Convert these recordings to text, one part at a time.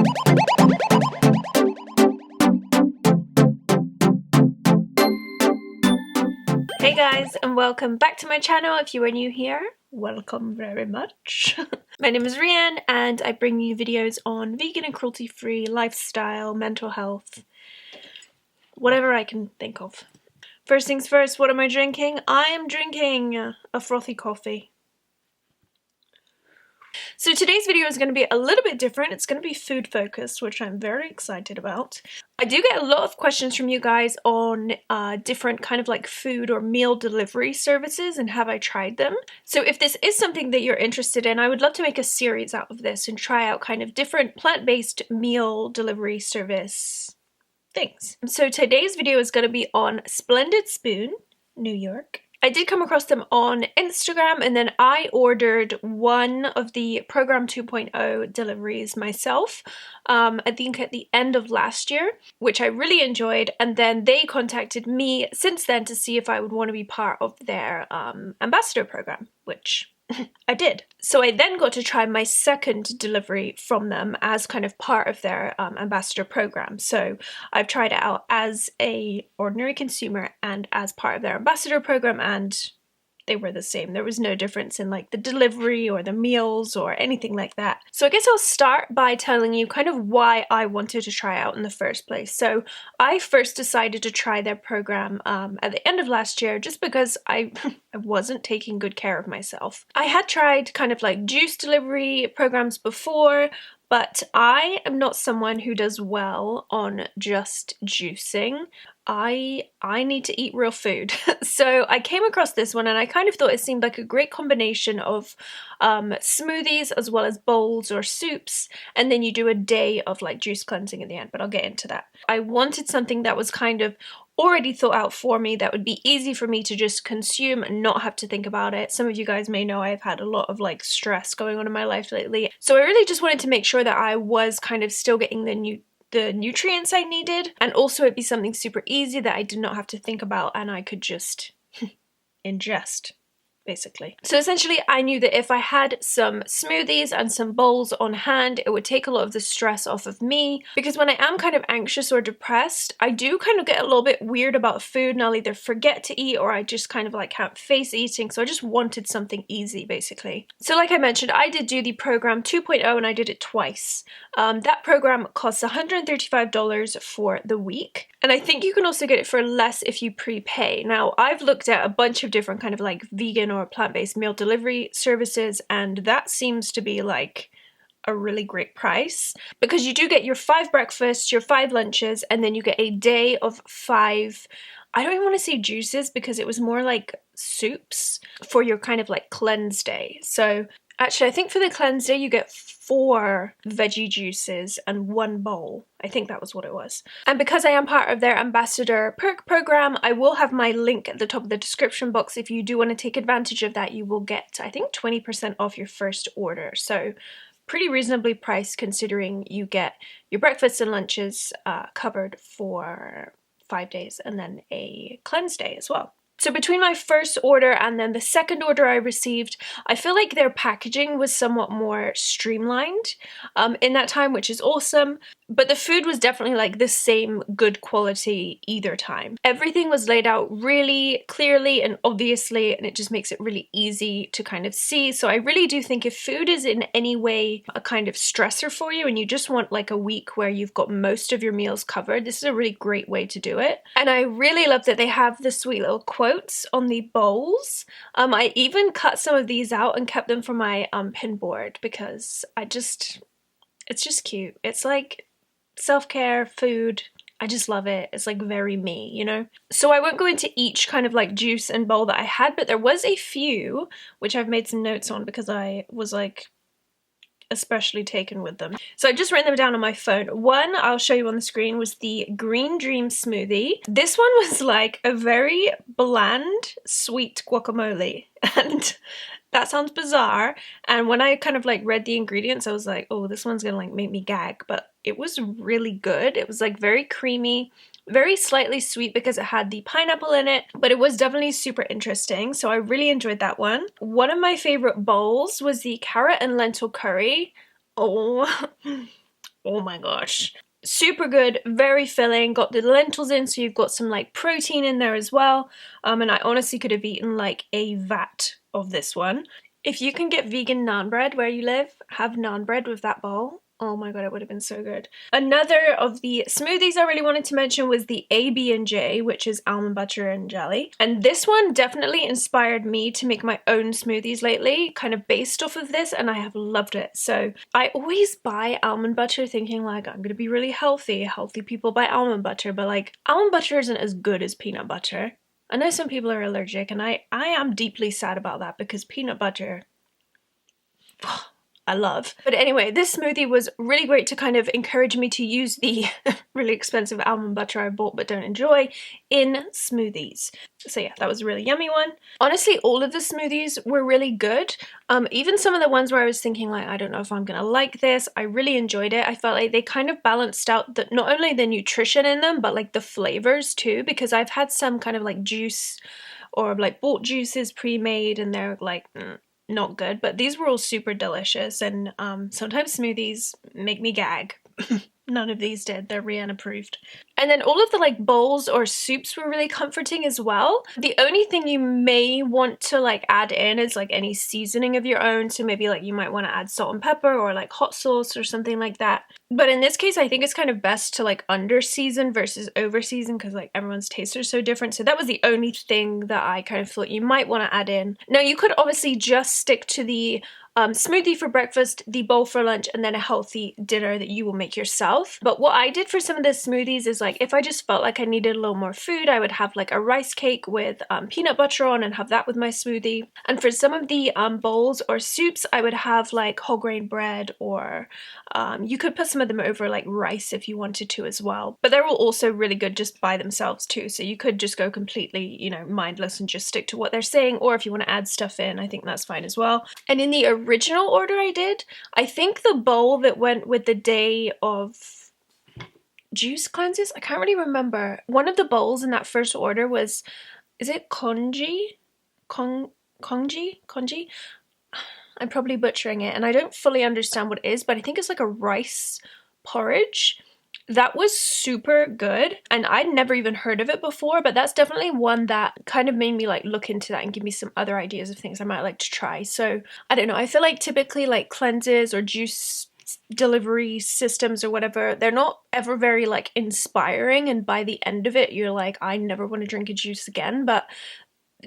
Hey guys, and welcome back to my channel. If you are new here, welcome very much. My name is Rhian and I bring you videos on vegan and cruelty-free lifestyle, mental health, whatever I can think of. First things first, what am I drinking? I am drinking a frothy coffee. So today's video is going to be a little bit different. It's going to be food focused, which I'm very excited about. I do get a lot of questions from you guys on different kind of like food or meal delivery services and have I tried them. So if this is something that you're interested in, I would love to make a series out of this and try out kind of different plant-based meal delivery service things. So today's video is going to be on Splendid Spoon, New York. I did come across them on Instagram and then I ordered one of the Program 2.0 deliveries myself, I think at the end of last year, which I really enjoyed, and then they contacted me since then to see if I would want to be part of their ambassador program, which I did. So I then got to try my second delivery from them as kind of part of their ambassador program. So I've tried it out as a ordinary consumer and as part of their ambassador program, and they were the same. There was no difference in like the delivery or the meals or anything like that. So I guess I'll start by telling you kind of why I wanted to try out in the first place. So I first decided to try their program at the end of last year just because I wasn't taking good care of myself. I had tried kind of like juice delivery programs before, but I am not someone who does well on just juicing. I need to eat real food. So I came across this one and I kind of thought it seemed like a great combination of smoothies as well as bowls or soups, and then you do a day of like juice cleansing at the end, but I'll get into that. I wanted something that was kind of already thought out for me, that would be easy for me to just consume and not have to think about it. Some of you guys may know I've had a lot of like stress going on in my life lately. So I really just wanted to make sure that I was kind of still getting the nutrients I needed, and also it'd be something super easy that I did not have to think about and I could just ingest, basically. So essentially I knew that if I had some smoothies and some bowls on hand, it would take a lot of the stress off of me, because when I am kind of anxious or depressed, I do kind of get a little bit weird about food and I'll either forget to eat or I just kind of like can't face eating. So I just wanted something easy, basically. So like I mentioned, I did do the Program 2.0 and I did it twice. That program costs $135 for the week, and I think you can also get it for less if you prepay. Now I've looked at a bunch of different kind of like vegan or plant-based meal delivery services, and that seems to be like a really great price, because you do get your 5 breakfasts, your 5 lunches, and then you get a day of 5, I don't even want to say juices because it was more like soups for your kind of like cleanse day. So actually I think for the cleanse day you get 4 veggie juices and 1 bowl. I think that was what it was. And because I am part of their ambassador perk program, I will have my link at the top of the description box. If you do want to take advantage of that, you will get, I think, 20% off your first order. So pretty reasonably priced considering you get your breakfasts and lunches covered for 5 days and then a cleanse day as well. So between my first order and then the second order I received, I feel like their packaging was somewhat more streamlined in that time, which is awesome. But the food was definitely like the same good quality either time. Everything was laid out really clearly and obviously, and it just makes it really easy to kind of see. So I really do think if food is in any way a kind of stressor for you and you just want like a week where you've got most of your meals covered, this is a really great way to do it. And I really love that they have the sweet little quotes on the bowls. I even cut some of these out and kept them for my pin board because it's just cute. It's like self-care food. I just love it. It's like very me, you know? So I won't go into each kind of like juice and bowl that I had, but there was a few which I've made some notes on because I was like especially taken with them. So I just written them down on my phone. One I'll show you on the screen was the Green Dream smoothie. This one was like a very bland, sweet guacamole, and that sounds bizarre. And when I kind of like read the ingredients, I was like, oh, this one's gonna like make me gag, but it was really good. It was like very creamy, very slightly sweet because it had the pineapple in it, but it was definitely super interesting. So I really enjoyed that one. One of my favorite bowls was the carrot and lentil curry. Oh, Oh my gosh. Super good, very filling, got the lentils in, so you've got some like protein in there as well. And I honestly could have eaten like a vat of this one. If you can get vegan naan bread where you live, have naan bread with that bowl. Oh my god, it would have been so good. Another of the smoothies I really wanted to mention was the AB&J, which is almond butter and jelly. And this one definitely inspired me to make my own smoothies lately, kind of based off of this, and I have loved it. So I always buy almond butter thinking like, I'm gonna be really healthy. Healthy people buy almond butter, but like, almond butter isn't as good as peanut butter. I know some people are allergic, and I am deeply sad about that because peanut butter, I love. But anyway, this smoothie was really great to kind of encourage me to use the really expensive almond butter I bought but don't enjoy in smoothies. So yeah, that was a really yummy one. Honestly, all of the smoothies were really good. Even some of the ones where I was thinking like, I don't know if I'm gonna like this, I really enjoyed it. I felt like they kind of balanced out not only the nutrition in them, but like the flavors too, because I've had some kind of like juice or like bought juices pre-made and they're like, not good, but these were all super delicious, and sometimes smoothies make me gag. None of these did. They're Rhian approved. And then all of the like bowls or soups were really comforting as well. The only thing you may want to like add in is like any seasoning of your own. So maybe like you might want to add salt and pepper or like hot sauce or something like that. But in this case, I think it's kind of best to like under season versus over season because like everyone's tastes are so different. So that was the only thing that I kind of thought you might want to add in. Now you could obviously just stick to the smoothie for breakfast, the bowl for lunch, and then a healthy dinner that you will make yourself. But what I did for some of the smoothies is like, if I just felt like I needed a little more food, I would have like a rice cake with peanut butter on and have that with my smoothie. And for some of the bowls or soups, I would have like whole grain bread, or you could put some of them over like rice if you wanted to as well. But they're all also really good just by themselves too. So you could just go completely, you know, mindless and just stick to what they're saying. Or if you want to add stuff in, I think that's fine as well. And in the original order I did, I think the bowl that went with the day of juice cleanses, I can't really remember. One of the bowls in that first order was, is it congee? Congee? I'm probably butchering it and I don't fully understand what it is, but I think it's like a rice porridge. That was super good and I'd never even heard of it before, but that's definitely one that kind of made me like look into that and give me some other ideas of things I might like to try. So I don't know, I feel like typically like cleanses or juice delivery systems or whatever, they're not ever very like inspiring, and by the end of it you're like, I never want to drink a juice again. But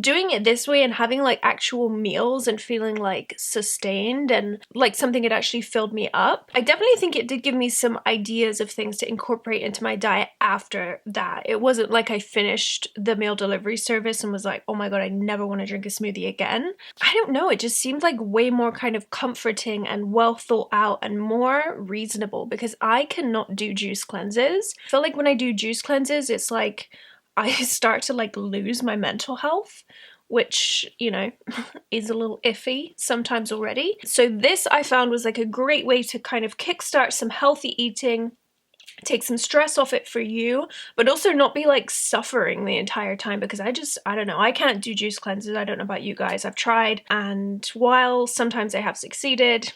doing it this way and having like actual meals and feeling like sustained and like something had actually filled me up, I definitely think it did give me some ideas of things to incorporate into my diet after that. It wasn't like I finished the meal delivery service and was like, oh my god, I never want to drink a smoothie again. I don't know, it just seemed like way more kind of comforting and well thought out and more reasonable, because I cannot do juice cleanses. I feel like when I do juice cleanses, it's like I start to like lose my mental health, which, you know, is a little iffy sometimes already. So this I found was like a great way to kind of kickstart some healthy eating, take some stress off it for you, but also not be like suffering the entire time, because I don't know, I can't do juice cleanses. I don't know about you guys. I've tried, and while sometimes I have succeeded,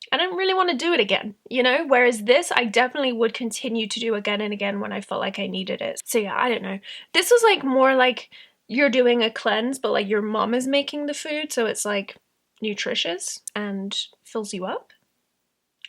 I don't really want to do it again, you know? Whereas this, I definitely would continue to do again and again when I felt like I needed it. So yeah, I don't know. This was like more like you're doing a cleanse, but like your mom is making the food, so it's like nutritious and fills you up.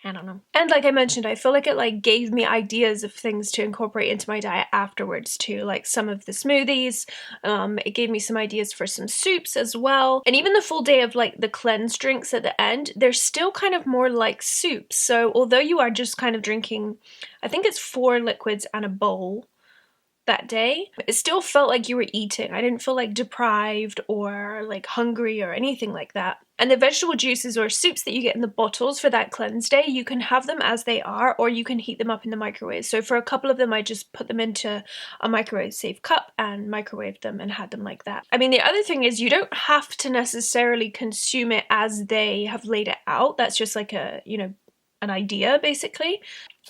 I don't know. And like I mentioned, I feel like it like gave me ideas of things to incorporate into my diet afterwards too, like some of the smoothies. It gave me some ideas for some soups as well. And even the full day of like the cleanse drinks at the end, they're still kind of more like soups. So although you are just kind of drinking, I think it's 4 liquids and a bowl that day, it still felt like you were eating. I didn't feel like deprived or like hungry or anything like that. And the vegetable juices or soups that you get in the bottles for that cleanse day, you can have them as they are, or you can heat them up in the microwave. So for a couple of them, I just put them into a microwave safe cup and microwaved them and had them like that. I mean, the other thing is you don't have to necessarily consume it as they have laid it out. That's just like a, you know, an idea basically.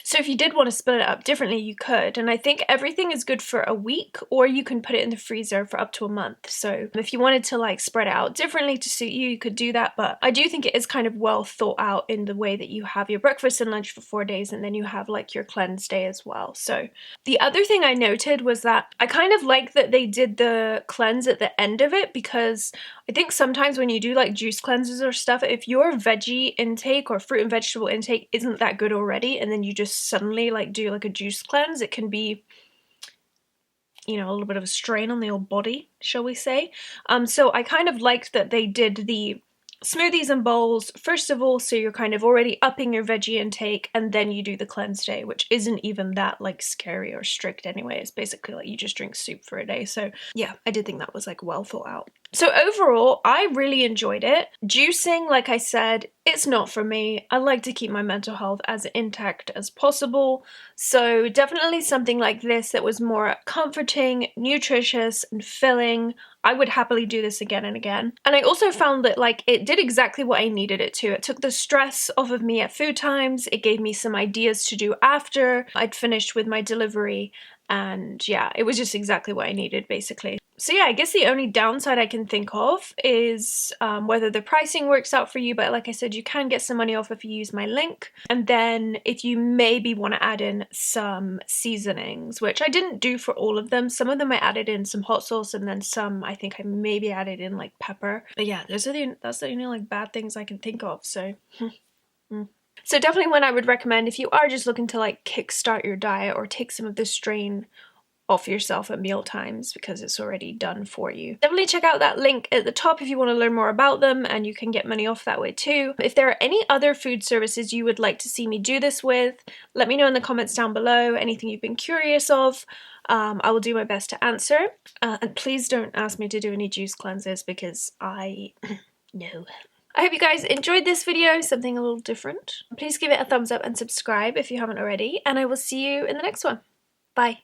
So if you did want to split it up differently, you could. And I think everything is good for a week, or you can put it in the freezer for up to a month. So if you wanted to like spread it out differently to suit you, you could do that. But I do think it is kind of well thought out in the way that you have your breakfast and lunch for 4 days, and then you have like your cleanse day as well. So the other thing I noted was that I kind of like that they did the cleanse at the end of it, because I think sometimes when you do like juice cleanses or stuff, if your veggie intake or fruit and vegetable intake isn't that good already, and then you just suddenly like do like a juice cleanse, it can be, you know, a little bit of a strain on the old body, shall we say. So I kind of liked that they did the smoothies and bowls first of all, so you're kind of already upping your veggie intake, and then you do the cleanse day, which isn't even that like scary or strict anyway. It's basically like you just drink soup for a day. So yeah, I did think that was like well thought out. So overall, I really enjoyed it. Juicing, like I said, it's not for me. I like to keep my mental health as intact as possible. So definitely something like this that was more comforting, nutritious, and filling. I would happily do this again and again. And I also found that like it did exactly what I needed it to. It took the stress off of me at food times. It gave me some ideas to do after I'd finished with my delivery. And yeah, it was just exactly what I needed basically. So yeah, I guess the only downside I can think of is whether the pricing works out for you, but like I said, you can get some money off if you use my link. And then if you maybe want to add in some seasonings, which I didn't do for all of them. Some of them I added in some hot sauce, and then some I think I maybe added in like pepper. But yeah, that's the only like bad things I can think of, so So definitely one I would recommend if you are just looking to like kickstart your diet or take some of the strain off yourself at meal times, because it's already done for you. Definitely check out that link at the top if you want to learn more about them, and you can get money off that way too. If there are any other food services you would like to see me do this with, let me know in the comments down below. Anything you've been curious of, I will do my best to answer. And please don't ask me to do any juice cleanses, because I no. I hope you guys enjoyed this video, something a little different. Please give it a thumbs up and subscribe if you haven't already, and I will see you in the next one. Bye.